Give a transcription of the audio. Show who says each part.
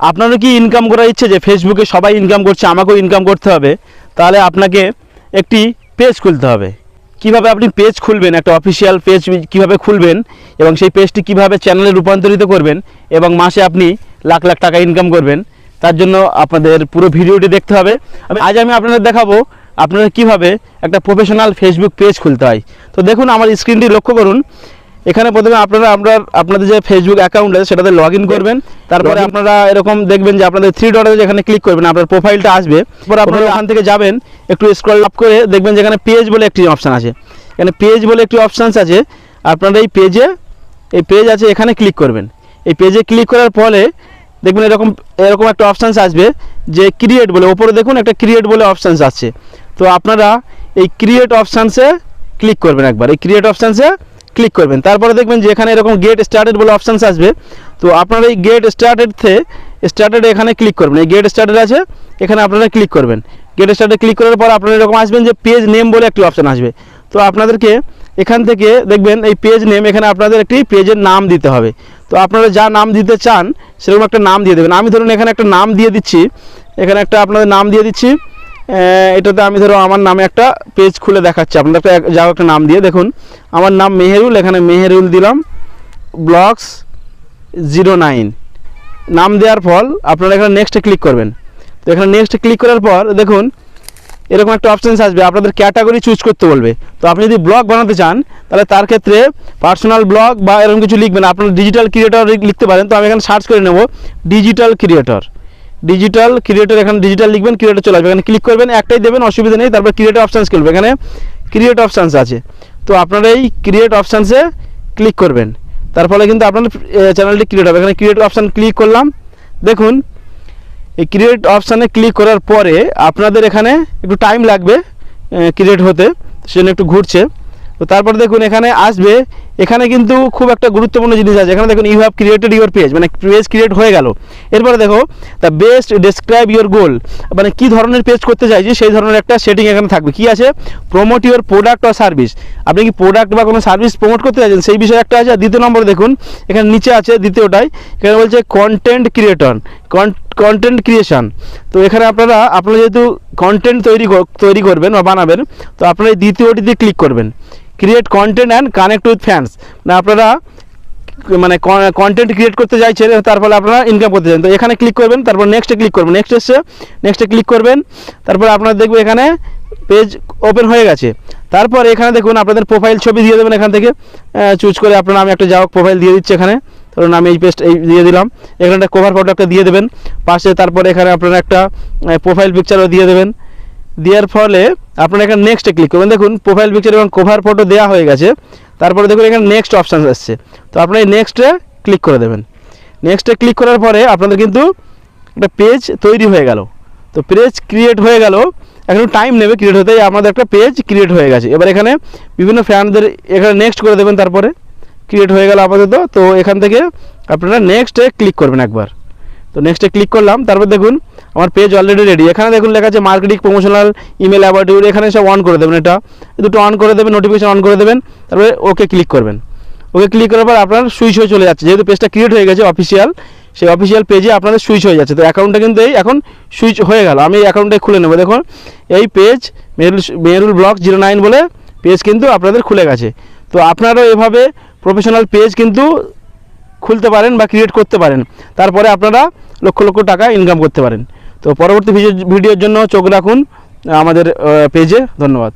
Speaker 1: আপনারও কি ইনকাম করার ইচ্ছে যে ফেসবুকে সবাই ইনকাম করছে, আমাকেও ইনকাম করতে হবে? তাহলে আপনাকে একটি পেজ খুলতে হবে। কিভাবে আপনি পেজ খুলবেন, একটা অফিসিয়াল পেজ কিভাবে খুলবেন এবং সেই পেজটি কিভাবে চ্যানেলে রূপান্তরিত করবেন এবং মাসে আপনি লাখ লাখ টাকা ইনকাম করবেন, তার জন্য আপনাদের পুরো ভিডিওটি দেখতে হবে। আজ আমি আপনাদের দেখাবো আপনারা কিভাবে একটা প্রফেশনাল ফেসবুক পেজ খুলতে হয়। তো দেখুন, আমার স্ক্রিনটি লক্ষ্য করুন। এখানে প্রথমে আপনাদের যে ফেসবুক অ্যাকাউন্ট আছে সেটাতে লগ ইন করবেন। তারপরে আপনারা এরকম দেখবেন যে আপনাদের থ্রি ডটে যেখানে ক্লিক করবেন আপনার প্রোফাইলটা আসবে। তারপর আপনারা ওখান থেকে যাবেন, একটু স্ক্রল আপ করে দেখবেন যেখানে পেজ বলে একটি অপশান আছে। এখানে পেজ বলে একটি অপশানস আছে। আপনারা এই পেজ আছে, এখানে ক্লিক করবেন। এই পেজে ক্লিক করার পরে দেখবেন এরকম একটা অপশানস আসবে যে ক্রিয়েট বলে, ওপরে দেখুন একটা ক্রিয়েট বলে অপশানস আছে। তো আপনারা এই ক্রিয়েট অপশানসে ক্লিক করবেন একবার। এই ক্রিয়েট অপশানসে ক্লিক করবেন। তারপরে দেখবেন যে এখানে এরকম গেট স্টার্টেড বলে অপশানস আসবে। তো আপনারা এই গেট স্টার্টেড এখানে ক্লিক করবেন। এই গেট স্টার্টেড আছে, এখানে আপনারা ক্লিক করবেন। গেট স্টার্টেড ক্লিক করার পর আপনারা এরকম আসবেন যে পেজ নেম বলে একটি অপশান আসবে। তো আপনাদেরকে এখান থেকে দেখবেন এই পেজ নেম, এখানে আপনাদের একটি পেজের নাম দিতে হবে। তো আপনারা যা নাম দিতে চান সেরকম একটা নাম দিয়ে দেবেন। আমি ধরুন এখানে একটা নাম দিয়ে দিচ্ছি, এখানে একটা আপনাদের নাম দিয়ে দিচ্ছি। এটাতে আমি ধরো আমার নামে একটা পেজ খুলে দেখাচ্ছি। আপনারা একটা নাম দিয়ে দেখুন, আমার নাম মেহেরুল, এখানে মেহেরুল দিলাম ব্লগস 09 নাম দেওয়ার ফল আপনারা এখানে নেক্সটে ক্লিক করবেন। তো এখানে নেক্সটে ক্লিক করার পর দেখুন এরকম একটা অপশানস আসবে, আপনাদের ক্যাটাগরি চুজ করতে বলবে। তো আপনি যদি ব্লগ বানাতে চান তাহলে তার ক্ষেত্রে পার্সোনাল ব্লগ বা এরকম কিছু লিখবেন। আপনারা ডিজিটাল ক্রিয়েটর লিখতে পারেন। তো আমি এখানে সার্চ করে নেব ডিজিটাল ক্রিয়েটর। এখানে ডিজিটাল লিখবেন, ক্রিয়েটর চলে আসবে। এখানে ক্লিক করবেন, একটাই দেবেন, অসুবিধা নেই। তারপর ক্রিয়েটর অপশানস খুলবে, এখানে ক্রিয়েট অপশানস আছে। তো আপনারা এই ক্রিয়েট অপশানসে ক্লিক করবেন, তার ফলে কিন্তু আপনার চ্যানেলটি ক্রিয়েট হবে। এখানে ক্রিয়েট অপশান ক্লিক করলাম। দেখুন এই ক্রিয়েট অপশানে ক্লিক করার পরে আপনাদের এখানে একটু টাইম লাগবে ক্রিয়েট হতে, সেজন্য একটু ঘুরছে। তো তারপর দেখুন এখানে আসবে, এখানে কিন্তু খুব একটা গুরুত্বপূর্ণ জিনিস আছে। এখানে দেখুন you have created your page, মানে পেজ ক্রিয়েট হয়ে গেল। এরপরে দেখো the best describe your goal, মানে কী ধরনের পেজ করতে চাইছি সেই ধরনের একটা সেটিং এখানে থাকবে। কি আছে? Promote your product or service, আপনি কি প্রোডাক্ট বা কোনো সার্ভিস প্রমোট করতে চাইছেন সেই বিষয়ে একটা আছে। আর দ্বিতীয় নম্বর দেখুন এখানে নিচে আছে দ্বিতীয়টাই, এখানে বলছে কন্টেন্ট ক্রিয়েশন। তো এখানে আপনারা যেহেতু কন্টেন্ট তৈরি করবেন বা বানাবেন, তো আপনারা এই দ্বিতীয়টিতে ক্লিক করবেন, create content and connect with fans. না আপনারা কন্টেন্ট ক্রিয়েট করতে চাইছেন, তার ফলে আপনারা ইনকাম করতে চান। তো এখানে ক্লিক করবেন, তারপর নেক্সটে ক্লিক করবেন। নেক্সটে ক্লিক করবেন, তারপর আপনারা দেখবেন এখানে পেজ ওপেন হয়ে গেছে। তারপর এখানে দেখুন আপনাদের প্রোফাইল ছবি দিয়ে দেবেন। এখান থেকে চুজ করে আপনারা, আমি একটা যাওয়া প্রোফাইল দিয়ে দিচ্ছি। এখানে ধরুন আমি এই পেজটা দিয়ে দিলাম, এখানে একটা কভার ফটো একটা দিয়ে দেবেন পাশে। তারপরে এখানে আপনারা একটা প্রোফাইল পিকচারও দিয়ে দেবেন। দেওয়ার ফলে আপনারা এখানে নেক্সটে ক্লিক করবেন। দেখুন প্রোফাইল পিকচার এবং কভার ফটো দেওয়া হয়ে গেছে। তারপরে দেখুন এখানে নেক্সট অপশান আসছে। তো আপনারা এই নেক্সটে ক্লিক করে দেবেন। নেক্সটে ক্লিক করার পরে আপনাদের কিন্তু একটা পেজ তৈরি হয়ে গেল। তো পেজ ক্রিয়েট হয়ে গেল, এখন টাইম নেবে ক্রিয়েট হতে। আমাদের একটা পেজ ক্রিয়েট হয়ে গেছে। এবার এখানে বিভিন্ন ফ্যানদের এখানে নেক্সট করে দেবেন, তারপরে ক্রিয়েট হয়ে গেল আপাতত। তো এখান থেকে আপনারা নেক্সটে ক্লিক করবেন একবার। তো নেক্সটে ক্লিক করলাম, তারপর দেখুন আমার পেজ অলরেডি রেডি। এখানে দেখুন লেখা আছে marketing, promotional, email, about you, এখানে সব অন করে দেবেন। এটা দুটো অন করে দেবেন, নোটিফিকেশন অন করে দেবেন। তারপরে ওকে ক্লিক করবেন। ওকে ক্লিক করার পর আপনার সুইচ হয়ে চলে যাচ্ছে, যেহেতু পেজটা ক্রিয়েট হয়ে গেছে অফিসিয়াল, সেই অফিসিয়াল পেজে আপনাদের সুইচ হয়ে যাচ্ছে। তো অ্যাকাউন্টটা কিন্তু এখন সুইচ হয়ে গেল। আমি অ্যাকাউন্টটা খুলে নেব। দেখুন এই পেজ মেহেরুল ব্লগ 09 বলে পেজ কিন্তু আপনাদের খুলে গেছে। তো আপনারাও এভাবে প্রফেশনাল পেজ কিন্তু খুলতে পারেন বা ক্রিয়েট করতে পারেন, তারপরে আপনারা লক্ষ লক্ষ টাকা ইনকাম করতে পারেন। তো পরবর্তী ভিডিওর জন্য চোখ রাখুন আমাদের পেজে। ধন্যবাদ।